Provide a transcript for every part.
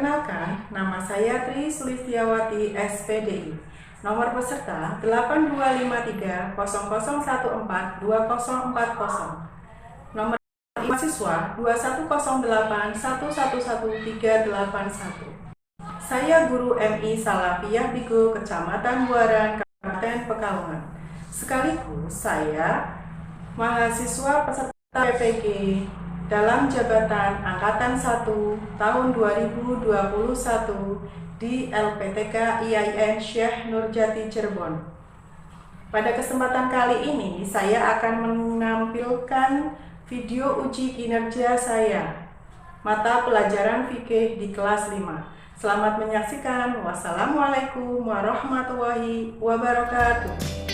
Perkenalkan, nama saya Tri Sulistiawati, SPDI. Nomor peserta 825300142040. Nomor mahasiswa 21081111381. Saya guru MI Salafiyah Bigo, Kecamatan Buaran, Kabupaten Pekalongan. Sekaligus saya mahasiswa peserta PPG dalam jabatan Angkatan 1 tahun 2021 di LPTK IAIN Syekh Nurjati Cirebon. Pada kesempatan kali ini saya akan menampilkan video uji kinerja saya mata pelajaran fikih di kelas 5. Selamat menyaksikan. Wassalamualaikum warahmatullahi wabarakatuh.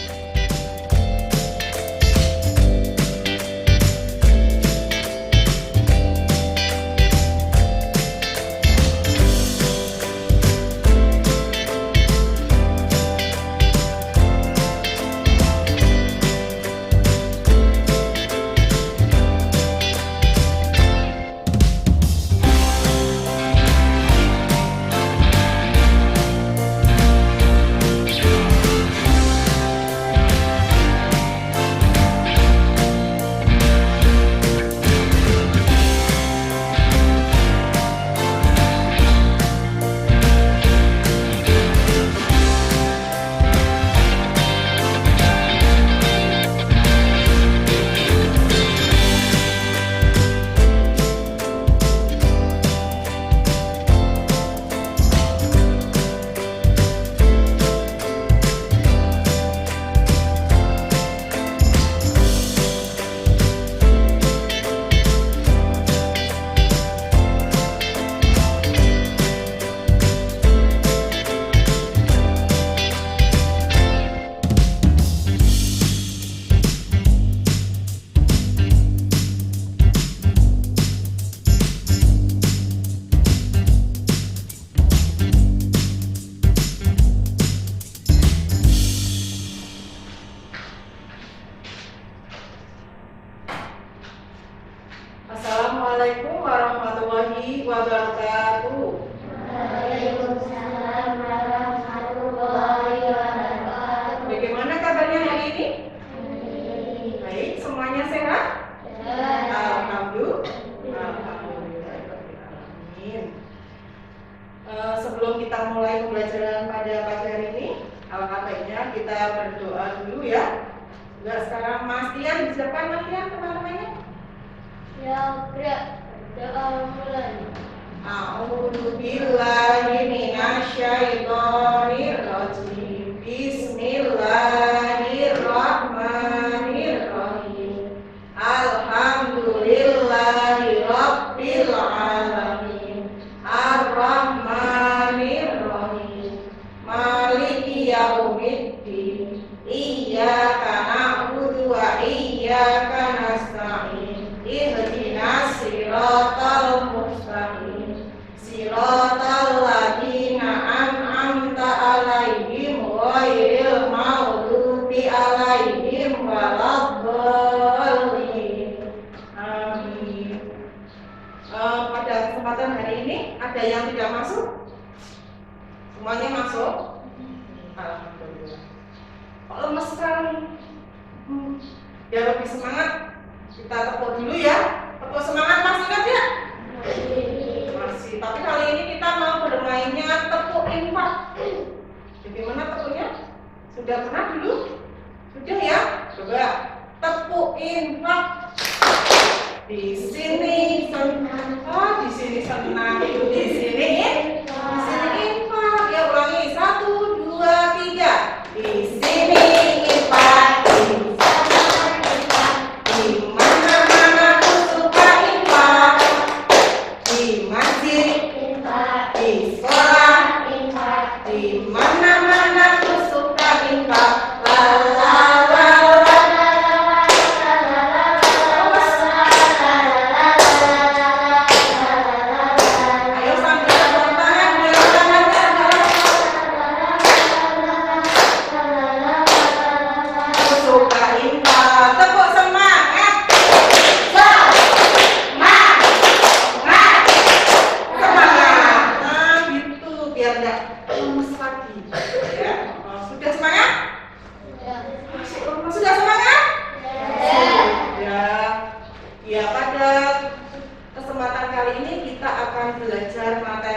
Assalamualaikum warahmatullahi wabarakatuh. Waalaikumsalam warahmatullahi wabarakatuh. Bagaimana kabarnya hari ini? Baik, semuanya sehat? Alhamdulillah. Sebelum kita mulai pembelajaran pada pagi hari ini, alangkah baiknya kita berdoa dulu ya. Sekarang Mas Tian di depan, Mas Tian, teman-temannya. Ya, doa mulai. A'udzu billahi minasyaitonir rajim. Bismillahirrahmanirrahim. Alhamdulillahi rabbil alamin. Ar-Rahmanir-Rahim. Maliki yaumiddin. Iyyaka na'budu wa iyyaka nasta'in. Ihdinas siratal mustaqim. Siratal ladzina an'amta 'alaihim ghairil maghdubi 'alaihim waladdallin. Amin. Pada kesempatan hari ini ada yang tidak masuk? Semuanya masuk? Alhamdulillah. Kok lemes sekali? Biar lebih semangat, kita tepuk dulu ya. Tepuk semangat, masih ingat ya? Masih. Tapi kali ini kita mau bermainnya tepuk infak. Bagaimana tepuknya? Sudah pernah dulu? Sudah ya? Coba tepuk infak. Di sini senang. Oh, di sini senang. Di sini infak. Ya, ulangi. 1, 2, 3. Di sini infak.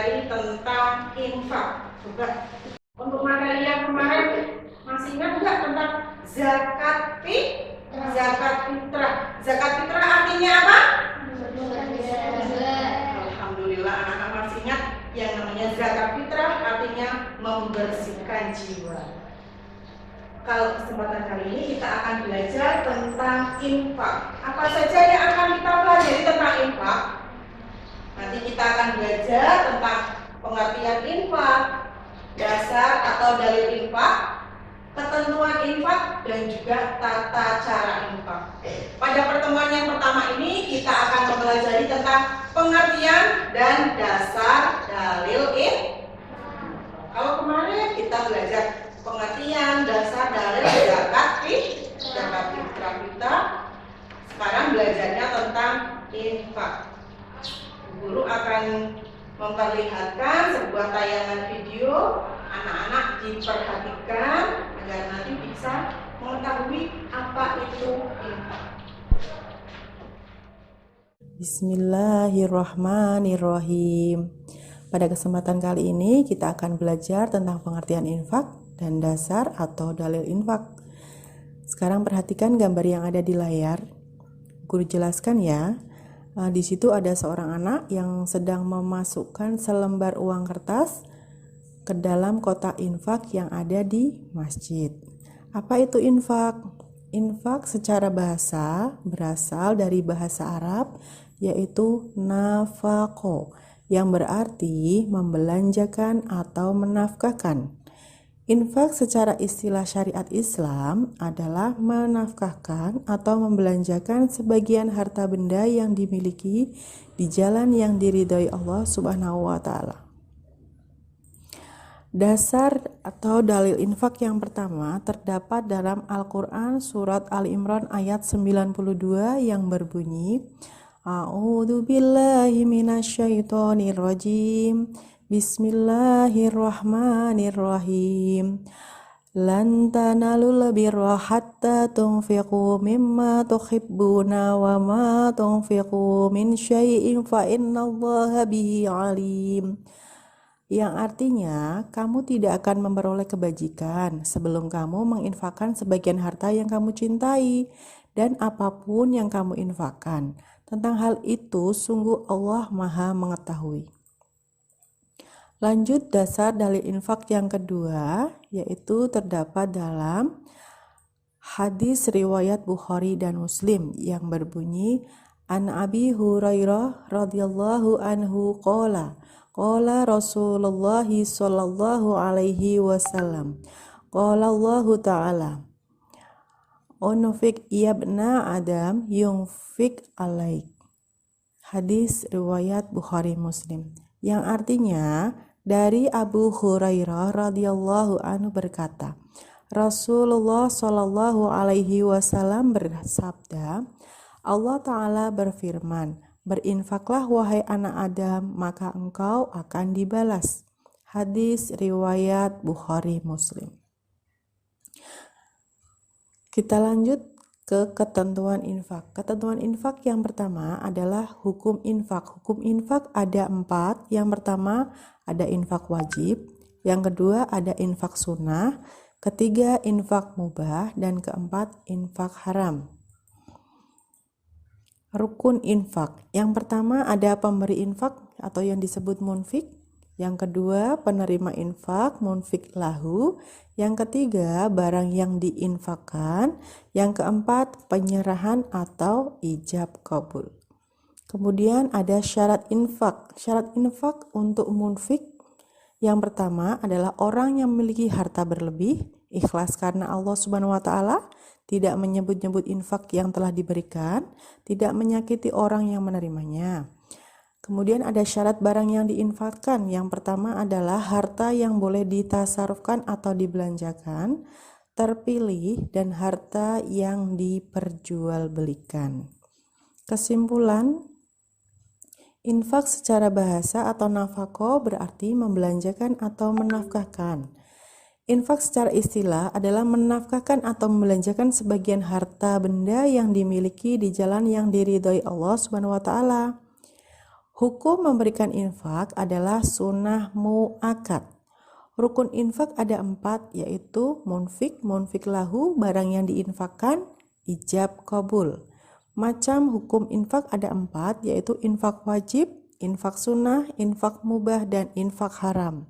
mempelajari tentang infak. Coba untuk materi yang kemarin masih ingat nggak tentang zakat fitrah? Zakat fitrah artinya apa? Alhamdulillah anak-anak masih ingat yang namanya zakat fitrah artinya membersihkan jiwa. Kalau kesempatan kali ini kita akan belajar tentang infak. Apa saja yang akan kita pelajari tentang infak? Nanti kita akan belajar tentang pengertian infak, dasar atau dalil infak, ketentuan infak, dan juga tata cara infak. Pada pertemuan yang pertama ini kita akan mempelajari tentang pengertian dan dasar dalil infak. Kalau kemarin kita belajar pengertian, dasar, dalil, zakat fitrah kita. Sekarang belajarnya tentang infak. Guru akan memperlihatkan sebuah tayangan video. Anak-anak diperhatikan agar nanti bisa mengetahui apa itu infak. Bismillahirrahmanirrahim. Pada kesempatan kali ini kita akan belajar tentang pengertian infak dan dasar atau dalil infak. Sekarang perhatikan gambar yang ada di layar. Guru jelaskan ya. Di situ ada seorang anak yang sedang memasukkan selembar uang kertas ke dalam kotak infak yang ada di masjid. Apa itu infak? Infak secara bahasa berasal dari bahasa Arab yaitu nafaqo, yang berarti membelanjakan atau menafkahkan. Infak secara istilah syariat Islam adalah menafkahkan atau membelanjakan sebagian harta benda yang dimiliki di jalan yang diridhoi Allah Subhanahu wa taala. Dasar atau dalil infak yang pertama terdapat dalam Al-Quran surat Al-Imran ayat 92 yang berbunyi, A'udzu billahi minasyaitonir rajim. Bismillahirrahmanirrahim. Lan tanalul birra hatta tunfiqu mimma tuhibbuna wa ma tunfiqu min syai'in fa innallaha bihi alim. Yang artinya, kamu tidak akan memperoleh kebajikan sebelum kamu menginfakkan sebagian harta yang kamu cintai, dan apapun yang kamu infakkan. Tentang hal itu, sungguh Allah Maha mengetahui. Lanjut dasar dalil infak yang kedua, yaitu terdapat dalam hadis riwayat Bukhari dan Muslim yang berbunyi, An Abi Hurairah radhiyallahu anhu qala Rasulullah sallallahu alaihi wasallam. Qala Allah Ta'ala, Unfik yabna Adam yunfik alaik. Hadis riwayat Bukhari Muslim. Yang artinya dari Abu Hurairah radhiyallahu anhu berkata, Rasulullah sallallahu alaihi wasallam bersabda, Allah Ta'ala berfirman, berinfaklah wahai anak Adam, maka engkau akan dibalas. Hadis riwayat Bukhari Muslim. Kita lanjut ke ketentuan infak. Ketentuan infak yang pertama adalah hukum infak. Hukum infak ada 4. Yang pertama ada infak wajib, yang kedua ada infak sunnah, ketiga infak mubah, dan keempat infak haram. Rukun infak. Yang pertama ada pemberi infak atau yang disebut munfik. Yang kedua penerima infak, munfik lahu. Yang ketiga barang yang diinfakkan. Yang keempat penyerahan atau ijab kabul. Kemudian ada syarat infak. Syarat infak untuk munfik yang pertama adalah orang yang memiliki harta berlebih, ikhlas karena Allah Subhanahu wa taala, tidak menyebut-nyebut infak yang telah diberikan, tidak menyakiti orang yang menerimanya. Kemudian ada syarat barang yang diinfakkan. Yang pertama adalah harta yang boleh ditasarufkan atau dibelanjakan, terpilih, dan harta yang diperjualbelikan. Kesimpulan, infak secara bahasa atau nafaqo berarti membelanjakan atau menafkahkan. Infak secara istilah adalah menafkahkan atau membelanjakan sebagian harta benda yang dimiliki di jalan yang diridhoi Allah Subhanahu wa taala. Hukum memberikan infak adalah sunnah mu'akad. Rukun infak ada 4, yaitu munfik, munfik lahu, barang yang diinfakkan, ijab, qabul. Macam hukum infak ada 4, yaitu infak wajib, infak sunnah, infak mubah, dan infak haram.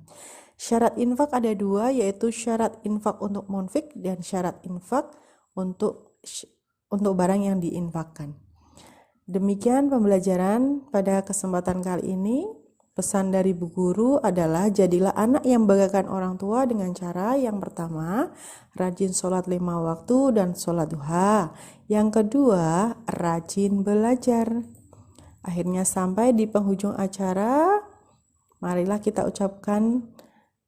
Syarat infak ada 2, yaitu syarat infak untuk munfik dan syarat infak untuk barang yang diinfakkan. Demikian pembelajaran pada kesempatan kali ini. Pesan dari Bu Guru adalah jadilah anak yang membanggakan orang tua dengan cara yang pertama, rajin sholat 5 waktu dan sholat duha. Yang kedua, rajin belajar. Akhirnya sampai di penghujung acara, marilah kita ucapkan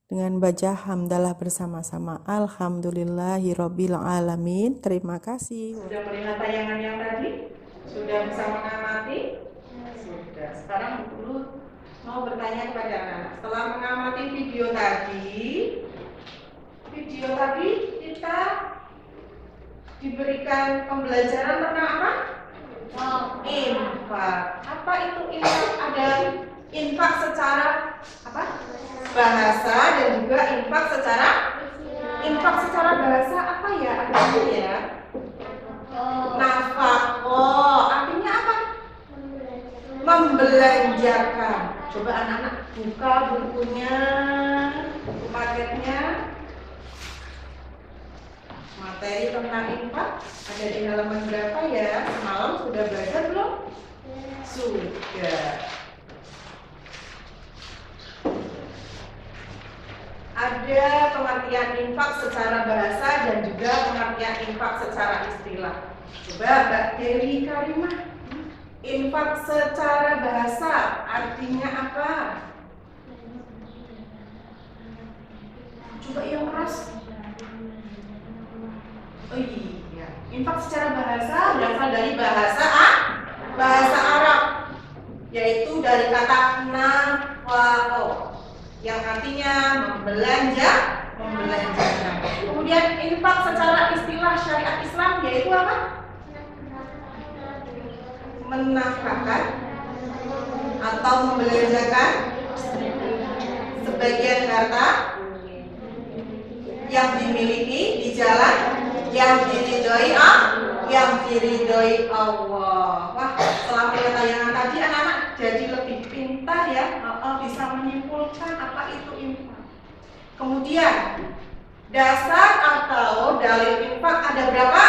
dengan baca hamdalah bersama-sama. Alhamdulillahirabbil alamin. Terima kasih. Sudah melihat tayangan yang tadi? Sudah bisa mengamati? Sudah. Sekarang dulu mau bertanya kepada anak. Setelah mengamati video tadi kita diberikan pembelajaran tentang apa? Infak. Apa itu infak? Ada infak secara apa? Bahasa dan juga infak secara bahasa apa ya? Ada ya? Nafaqah. Artinya apa? Membelanjakan. Coba anak-anak buka bukunya, buku paketnya. Materi tentang infak ada di halaman berapa ya? Semalam sudah belajar belum? Sudah. Ada pengertian infak secara bahasa dan juga pengertian infak secara istilah. Coba Mbak Dewi Karimah, infak secara bahasa artinya apa? Coba yang keras. Oh iya, infak secara bahasa berasal dari bahasa Arab, yaitu dari kata nafaqah yang artinya membelanjakan. Kemudian infak secara istilah syariat Islam yaitu apa? Menafkahkan atau membelanjakan sebagian harta yang dimiliki di jalan yang diridhoi Allah. Wah, setelah melihat tayangan tadi anak-anak jadi lebih pintar ya, bisa menyimpulkan apa itu infak. Kemudian dasar atau dalil infak ada berapa?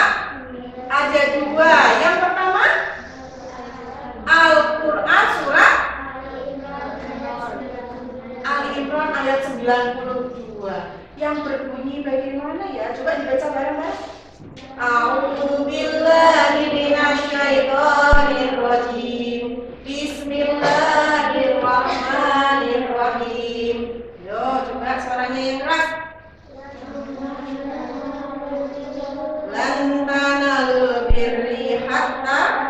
Ada 2. Yang pertama Al-Quran surat Ali Imran ayat 92 yang berbunyi bagaimana ya? Coba dibaca bareng-bareng. A'udzu billahi minasyaitonir rajim. Bismillahirrahmanirrahim. Yo, coba suaranya yang keras. Lan tanalul birri hatta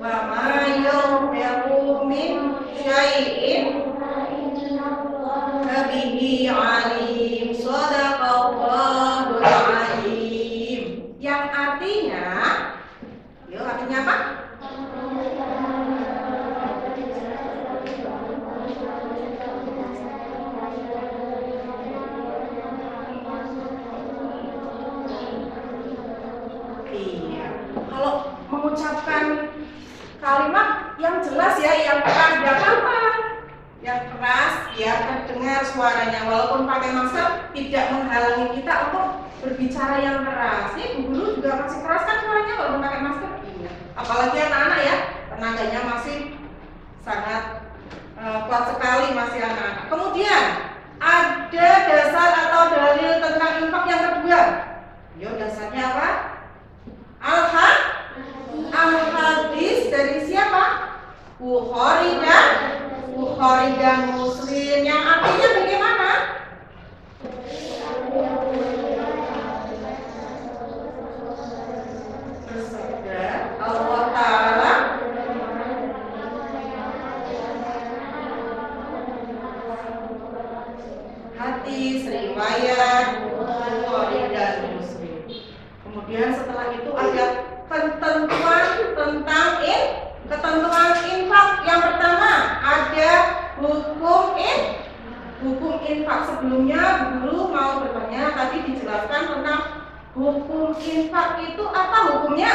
wa ma yunfiqu min syai'in bihi alim. Shadaqallahul alim. Yang artinya, artinya apa? Iya. Kalau mengucapkan kalimat yang jelas ya, yang keras, gak apa-apa. Yang keras ya, terdengar suaranya. Walaupun pakai masker tidak menghalangi kita untuk berbicara yang keras. Ini Bu Guru juga masih keras kan suaranya walaupun pakai masker. Iya. Apalagi anak-anak ya, tenaganya masih sangat kuat sekali masih anak-anak. Kemudian ada dasar atau dalil tentang infak yang kedua. Yo, dasarnya apa? Al-Hadis dari siapa? Bukhari dan Muslim. Yang artinya bagaimana? Bersabda Allah Ta'ala, hadis riwayat Bukhari dan Muslim. Kemudian setelah itu ada ketentuan ketentuan infak. Yang pertama ada hukum infak. Sebelumnya guru mau bertanya, tadi dijelaskan tentang hukum infak itu apa hukumnya?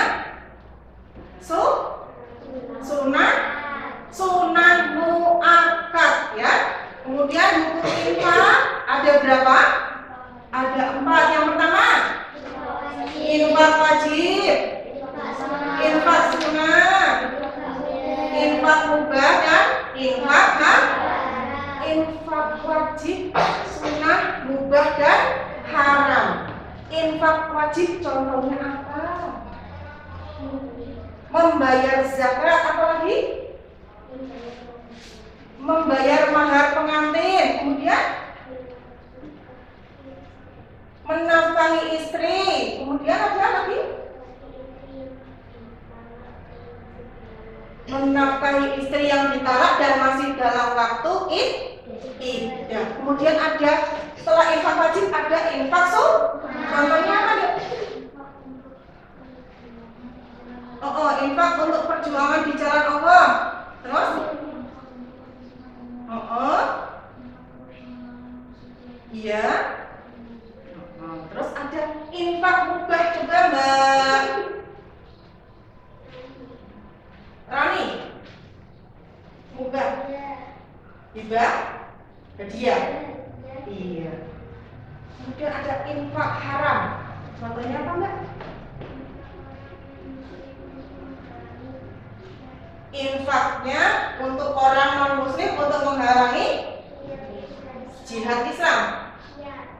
Sunan muakkad ya. Kemudian hukum infak ada berapa? Ada 4. Yang pertama infak wajib, infak sunnah, infak mubah dan infak wajib, sunnah, mubah dan haram. Infak wajib contohnya apa? Membayar zakat, apalagi membayar mahar pengantin, kemudian menafkahi istri, kemudian apa lagi? Menafkahi istri yang ditalak dan masih dalam waktu iddah. Kemudian ada setelah infak wajib ada infak contohnya apa ya? Infak untuk perjuangan di jalan Allah. Terus? Iya. Terus ada infak mubah, coba Mbak Rani. Mubah. Hibah, hadiah. Iya. Kemudian ada infak haram. Contohnya apa Mbak? Infaknya untuk orang non-muslim untuk menghalangi jihad Islam,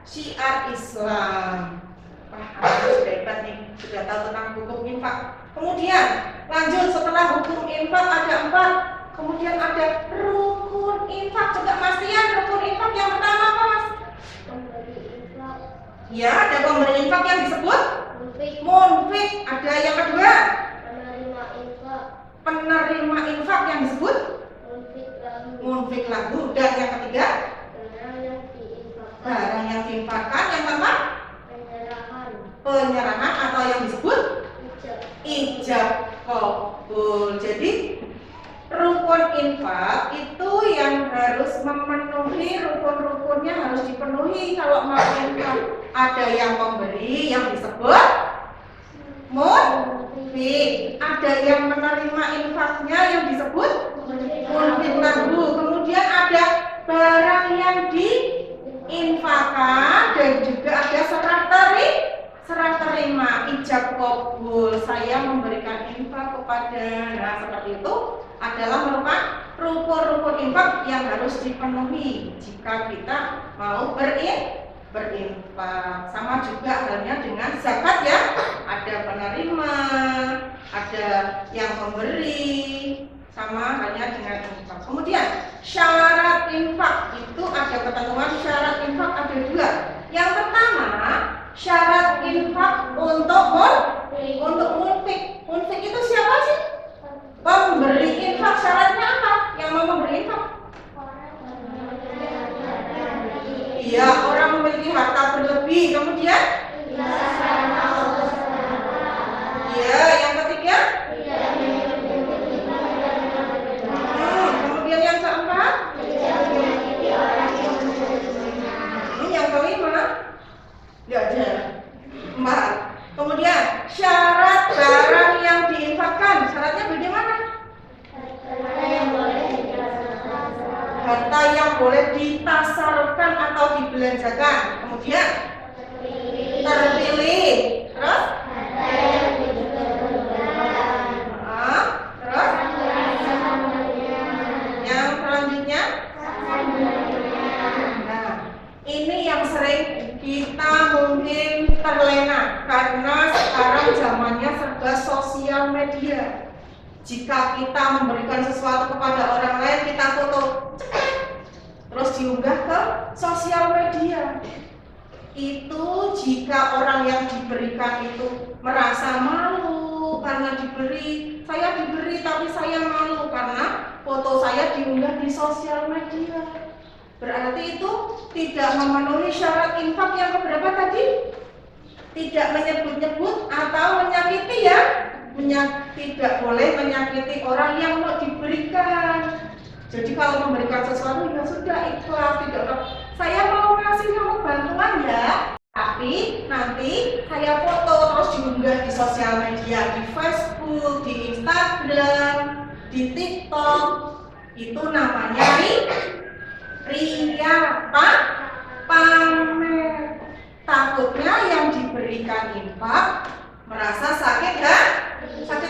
syiar Islam. Wah, sudah hebat nih, sudah tahu tentang hukum infak. Kemudian lanjut, setelah hukum infak ada 4. Kemudian ada rukun infak. Coba Mas Tian, rukun infak yang pertama apa Mas? Ya, ada pemberi infak yang disebut munfik. Ada yang kedua penerima infak yang disebut munfik lahu. Dan yang ketiga barang yang diinfakkan. Yang keempat penyerahan atau yang disebut ijab qabul. Jadi rukun infak itu yang harus memenuhi, rukun-rukunnya harus dipenuhi kalau mau infak. Ada yang memberi yang disebut munfik, ada yang menerima infaknya yang disebut munfik lahu. Kemudian ada barang yang diinfakkan dan juga ada serah terima ijab qabul. Saya memberikan infak kepada, nah seperti itu adalah merupakan rukun-rukun infak yang harus dipenuhi jika kita mau berinfak. Sama juga halnya dengan zakat ya, ada penerima, ada yang memberi, sama halnya dengan infak. Kemudian syarat infak itu ada ketentuan syarat infak ada 2. Yang pertama syarat infak untuk munfik. Munfik itu siapa sih? Pemberi infak. Syaratnya apa? Yang mau memberi infak? Iya, orang memiliki harta berlebih. Kemudian? Iya, yang ketiga? Kemudian yang keempat? Yang kelima? Tidak ada. 4. Kemudian syarat barang yang diinfakkan. Syaratnya bagaimana? Harta yang boleh ditasarufkan atau dibelanjakan. Kemudian terpilih. Terus? Terus? Yang selanjutnya? Nah, ini yang sering kita mungkin terlena karena sekarang zamannya serba sosial media. Jika kita memberikan sesuatu kepada orang lain, kita foto terus diunggah ke sosial media. Itu jika orang yang diberikan itu merasa malu karena diberi, saya diberi tapi saya malu karena foto saya diunggah di sosial media. Berarti itu tidak memenuhi syarat infak yang keberapa tadi? Tidak menyebut-nyebut atau menyakiti ya tidak boleh menyakiti orang yang mau diberikan. Jadi kalau memberikan sesuatu ya sudah ikhlas, tidak saya mau kasih kamu bantuan ya, tapi nanti saya foto terus diunggah di sosial media, di Facebook, di Instagram, di TikTok. Itu namanya ria, pamer. Takutnya yang diberikan infak merasa sakit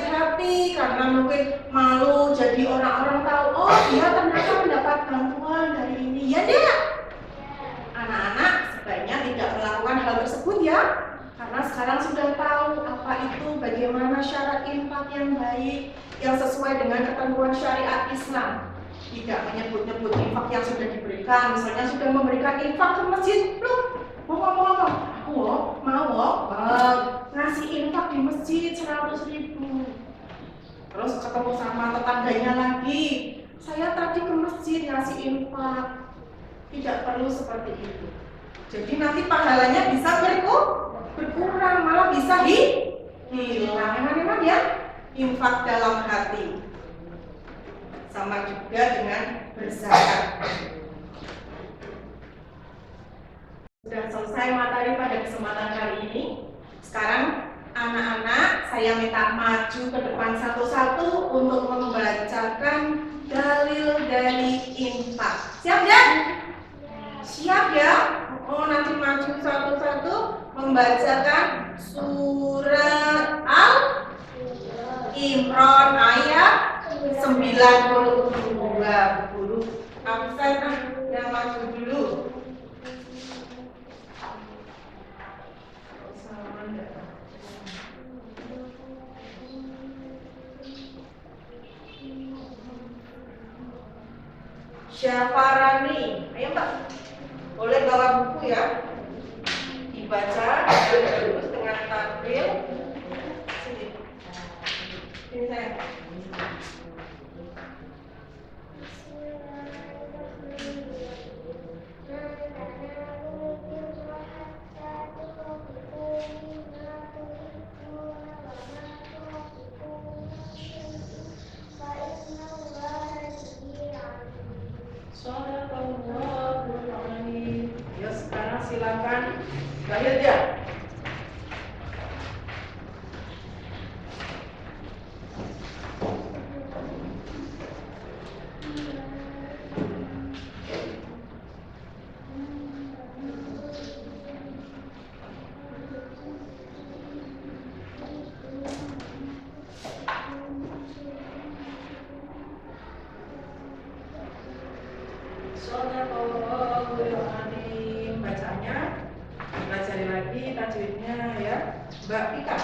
hati karena mungkin malu, jadi orang-orang tahu, oh dia ternyata mendapat bantuan dari ini. Ya deh, anak-anak sebaiknya tidak melakukan hal tersebut ya, karena sekarang sudah tahu apa itu, bagaimana syarat infak yang baik yang sesuai dengan ketentuan syariat Islam. Tidak menyebut-nyebut infak yang sudah diberikan. Misalnya sudah memberikan infak ke masjid, loh ngomong aku mau ngasih infak di masjid 100.000. Terus ketemu sama tetangganya lagi, saya tadi ke masjid ngasih infak. Tidak perlu seperti itu. Jadi nanti pahalanya bisa berkurang, malah bisa hilang. Emang ya, infak dalam hati. Sama juga dengan berzakat. Sudah selesai materi pada kesempatan kali ini. Sekarang anak-anak saya minta maju ke depan satu-satu untuk membacakan dalil dari infak. Siap ya? Siap ya? Oh, nanti maju satu-satu membacakan surat Al-Imran ayat 92. Guru absen yang maju dulu. Syafarani, ayo Mbak, boleh bawa buku ya, dibaca terus dengan tampil. Sini saya. Ya sekarang silakan Bahir ya. Bacanya pelajari lagi tajwidnya ya, Mbak Ika.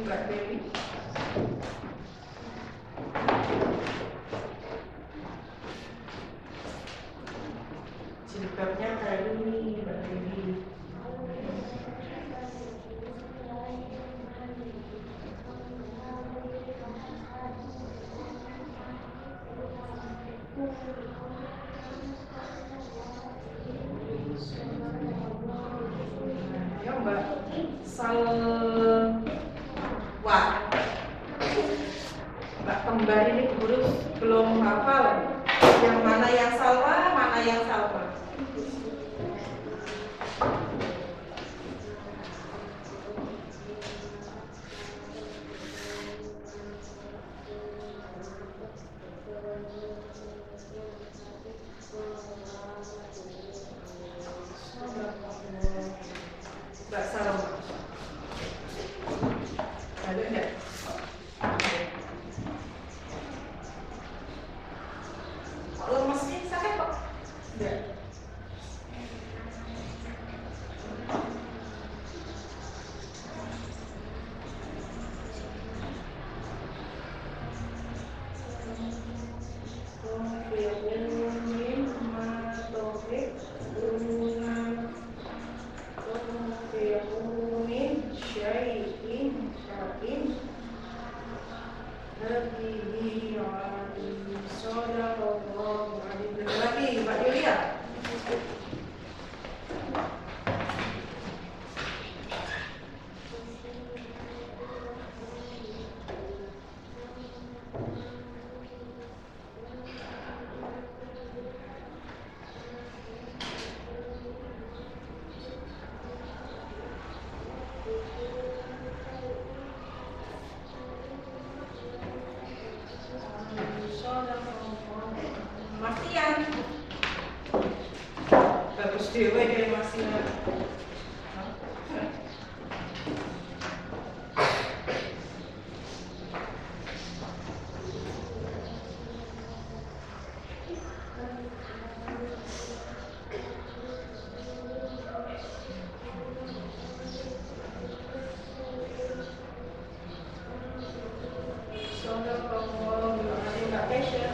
Mbak Dewi. Jilbabnya kali ini Mbak Dewi. Ya Mbak Salwa. Mbak Kembar ini guru belum hafal. Yang mana yang Salwa, mana yang Salwa. Mbak Sarah. Ada enggak? Lemes ini sakit kok? Enggak. Lagi Mbak Yulia. Masian. Bagus dewe deh Masian. Mbak Kesha.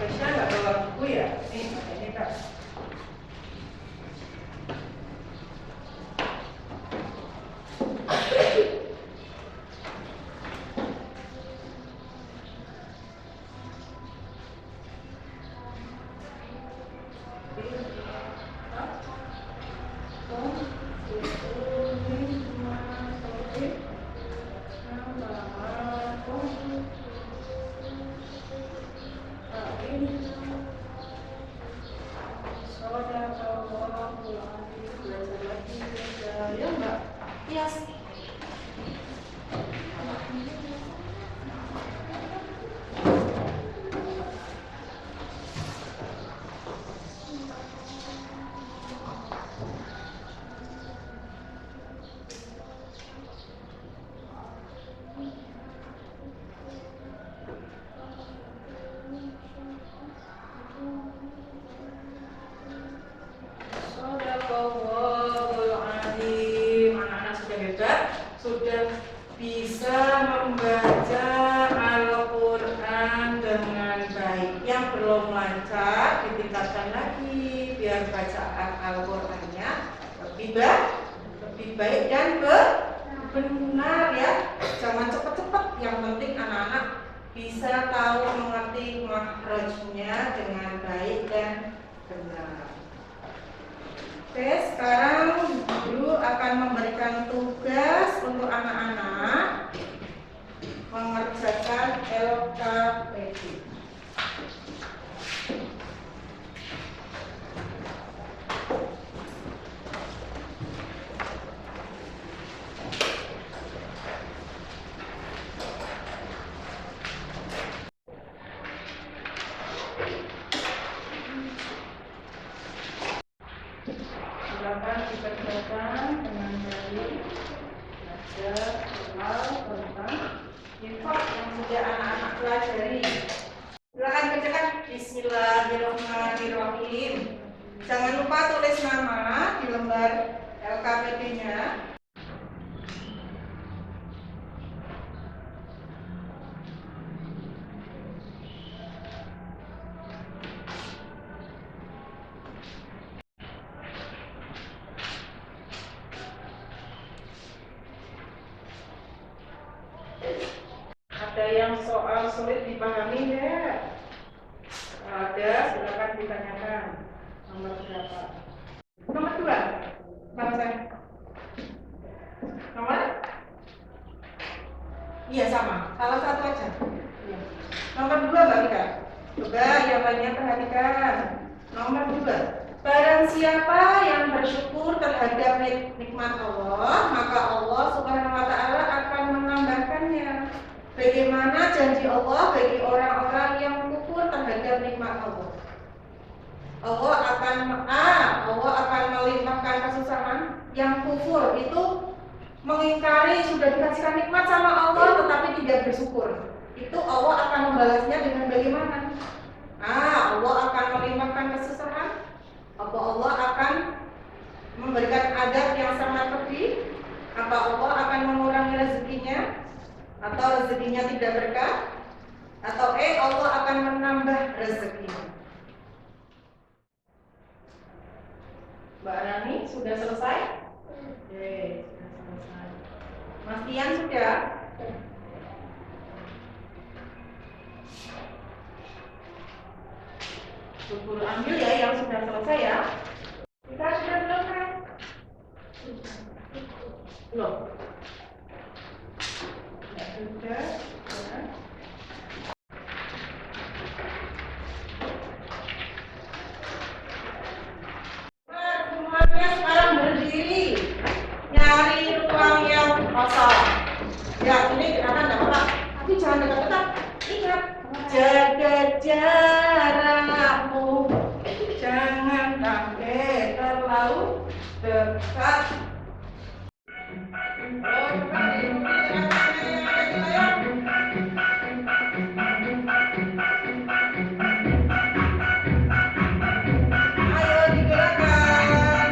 Kesha nggak bawa buku ya? Ini Kak. Ya Mbak. Yes. Anak-anak sudah hebat, sudah bisa membaca Al-Quran dengan baik. Yang belum lancar ditingkatkan lagi biar bacaan Al-Qurannya lebih baik dan benar ya. Jangan cepat-cepat. Yang penting anak-anak bisa tahu mengerti makhrajnya dengan baik dan benar. Oke, sekarang guru akan memberikan tugas untuk anak-anak mengerjakan LKPD. Silakan dikerjakan dengan baik, belajar soal tentang infak yang sudah anak-anak pelajari. Silakan kerjakan. Bismillahirrahmanirrahim. Jangan lupa tulis nama di lembar LKPD-nya. Ada yang soal sulit dipahami ya? Ada, silakan ditanyakan. Nomor berapa? Nomor 2. Baca. Nomor? Iya sama, salah satu aja. Iya. Nomor 2 Mbak Rika. Coba yang lainnya perhatikan. Nomor 2. Barang siapa yang bersyukur terhadap nikmat Allah, maka Allah Subhanahu wa Ta'ala akan menambahkannya. Bagaimana janji Allah bagi orang-orang yang kufur terhadap nikmat Allah? Allah akan melimpahkan kufur itu mengingkari sudah dikasihkan nikmat sama Allah tetapi tidak bersyukur. Itu Allah akan membalasnya dengan bagaimana? Allah akan melimpahkan kesusahan, atau Allah akan memberikan adab yang sangat pedih, apa Allah akan mengurangi rezekinya, atau rezekinya tidak berkah, atau Allah akan menambah rezekinya. Mbak Rani sudah selesai? Oke, sudah selesai. Mas Tian sudah? Guru ambil ya yang sudah selesai ya. Kita sudah belum kan? Belum. Ya sudah. Ya. Semuanya sekarang berdiri, nyari ruang yang kosong. Ya ini akan tidak apa-apa, tapi jangan dekat-dekat. Ingat, jaga jarakmu, jangan sampai terlalu dekat. Ayo digerakkan.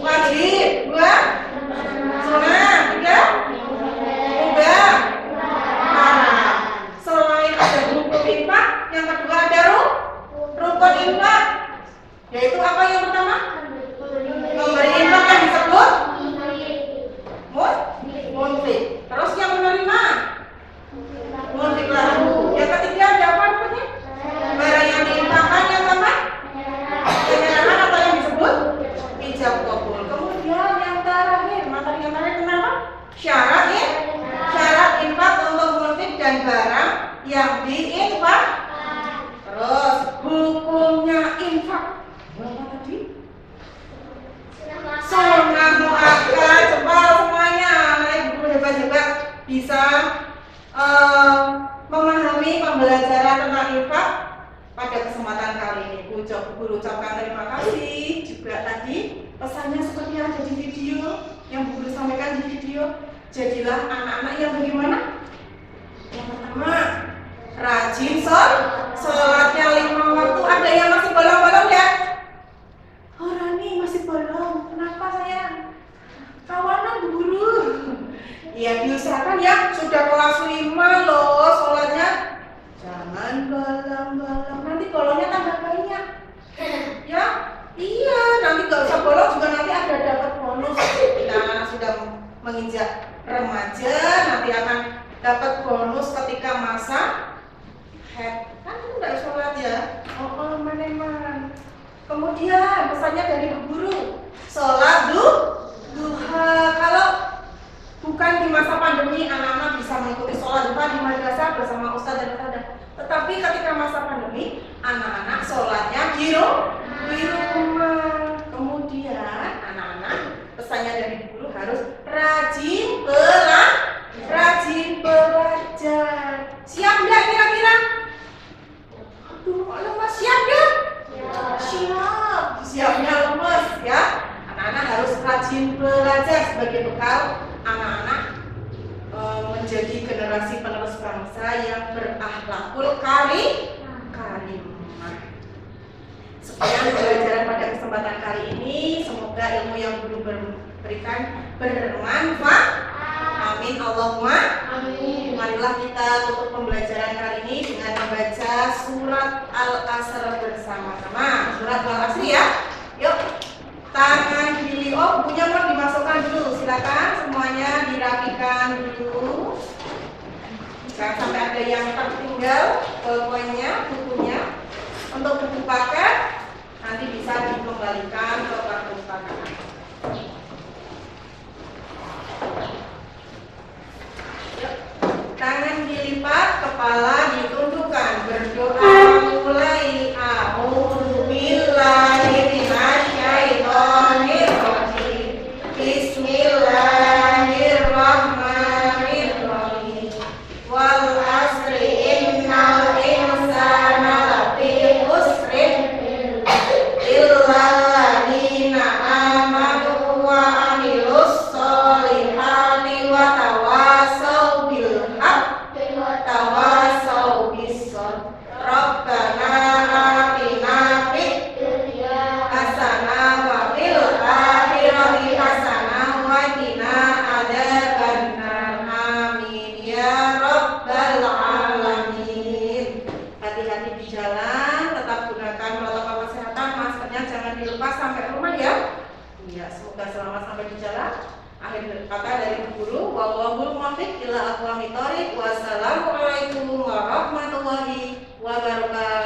Wajib, dua, sunnah, tiga, bisa memahami pembelajaran tentang infak pada kesempatan kali ini. Guru ucapkan terima kasih. Juga tadi pesannya seperti yang ada di video, yang guru sampaikan di video. Jadilah anak-anak yang bagaimana? Yang pertama, rajin sholatnya 5 waktu. Ada yang masih bolong-bolong ya? Oh Rani masih bolong. Kenapa sayang? Kawanan guru. Ya diusahakan ya, sudah kelas 5 loh sholatnya. Jangan bolong-bolong, nanti bolongnya tambah banyak. Ya, iya, nanti gak usah bolong juga nanti ada dapat bonus. Nah, sudah menginjak remaja nanti akan dapat bonus ketika masa head. Kan itu gak sholat ya. Oh, teman-teman. Kemudian pesannya dari guru, sholat duha. Kalau bukan di masa pandemi, anak-anak bisa mengikuti sholat duha di madrasah bersama ustaz dan ustazah. Tetapi ketika masa pandemi, anak-anak sholatnya di rumah. Kemudian anak-anak pesannya dari guru harus rajin belajar. Siap nggak kira-kira? Aduh, kok lemas? Siap nggak? Siap. Siapnya lemas ya. Anak-anak harus rajin belajar sebagai bekal anak-anak menjadi generasi penerus bangsa yang berakhlakul karimah. Sekian pembelajaran pada kesempatan kali ini. Semoga ilmu yang guru berikan bermanfaat. Amin Allahumma amin. Marilah kita tutup pembelajaran kali ini dengan membaca surat Al-Asr bersama-sama. Surat Al-Asr ya. Yuk. Tangan kiri, bukunya mau dimasukkan dulu, silakan semuanya dirapikan dulu. Jangan sampai ada yang tertinggal poinnya, bukunya. Untuk buku paket nanti bisa dikembalikan ke perpustakaan. Tangan dilipat, kepala ditundukkan, berdoa mulai. A'udzu billahi minasyaitonir rajim. Bismillahirrahmanirrahim. Wal asri innal insana lafi khusrin illa alladziina aamanu wa 'amilus sholihati wa tawassaw bil haqqi wa tawassaw bis sabr. Rabbana atina fid dunya hasanah wa fil akhirati hasanah wa qina adzabannar. Amin ya rabbal alamin. Hati-hati di jalan, tetap gunakan protokol kesehatan, maskernya jangan dilepas sampai rumah ya. Iya, semoga selamat sampai di jalan. Akhir kata dari guru, wallahul muwaffiq ila aqwamit thoriq. Wassalamualaikum warahmatullahi wabarakatuh.